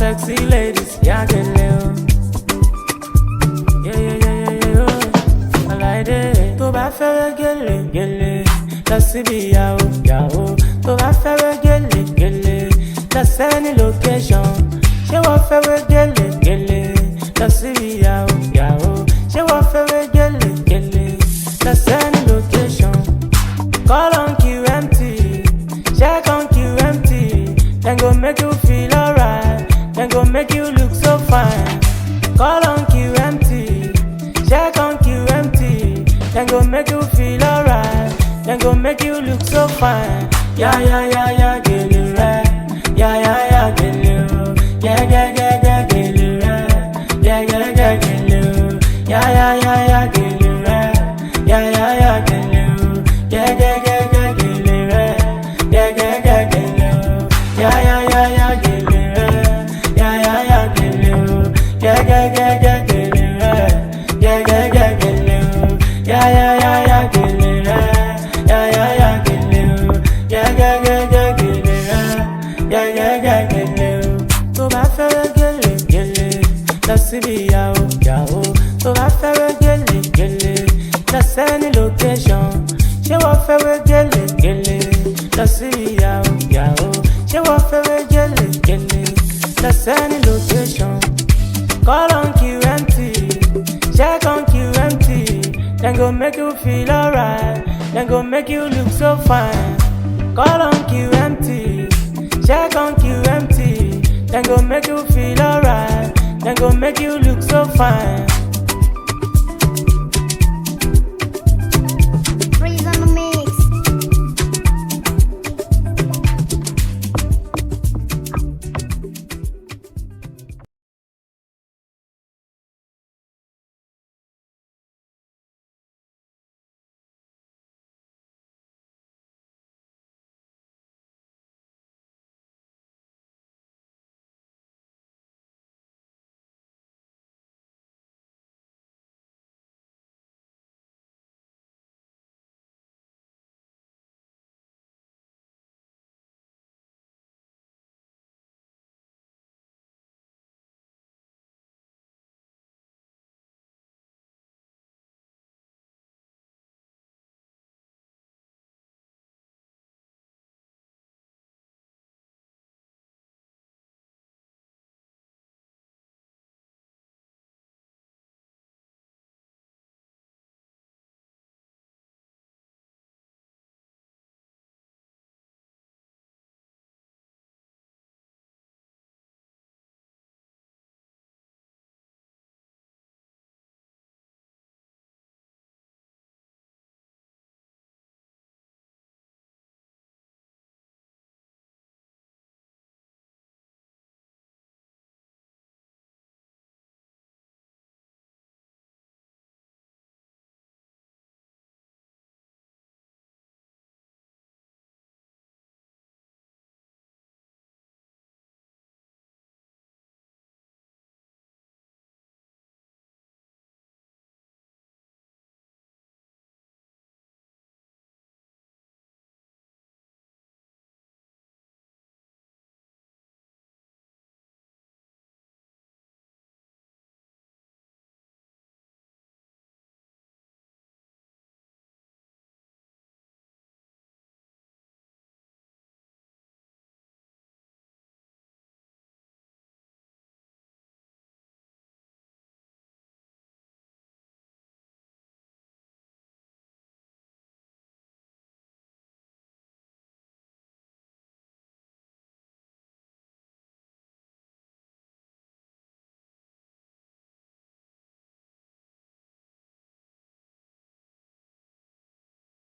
sexy ladies, yeah, gele o. Yeah, yeah, yeah, yeah, yeah, oh. I like it. Tó bá fẹ́ gele, gele, lọ síbi ìyàwó, ìyàwó. Tó bá fẹ́ gele, gele, lọ sẹ́ni location. Ṣé wọ́n fẹ́ gele, gele, lọ síbi ìyàwó, ìyàwó. Ṣé wọ́n fẹ́ gele, gele, lọ sẹ́ni location. Call on QMT, check on QMT. Then go make you feel alright, then go make you look so fine. Call on QMT, check on QMT. Then go make you feel alright, then go make you look so fine. Yeah, yeah, yeah, yeah, get it right. Yeah, yeah, yeah, get it right. Yeah, yeah, yeah, yeah, get it right. Yeah, yeah, yeah, get it right. Yeah, yeah, yeah, yeah, get it right. Yeah, yeah, yeah, get it right. Yeah, yeah, yeah, yeah, get it right. Yeah, yeah, yeah, get it right. Yeah, yeah, yeah, yeah, get it right. Yeah, yeah, yeah, get it right. Yeah, yeah, yeah, yeah, get it right. Yeah, yeah, yeah, get it right. Yeah, yeah, yeah, yeah, get it right. Yeah, yeah, yeah, get it right. Yeah, yeah, yeah, yeah, get it right. Yeah, yeah, yeah, get it right. Tó bá fẹ́ gele, gele, lọ síbi ìyàwó, ìyàwó. Tó bá fẹ́ gele, gele, lọ sẹ́ni location. Ṣé wọ́n fẹ́ gele, gele, lọ síbi ìyàwó, ìyàwó. Ṣé wọ́n fẹ́ gele, gele, lọ sẹ́ni location. Call on QMT, check on QMT. Then go make you feel alright, then go make you look so fine. Call on QMT, check on QMT. Then go make you feel alright, then go make you look so fine.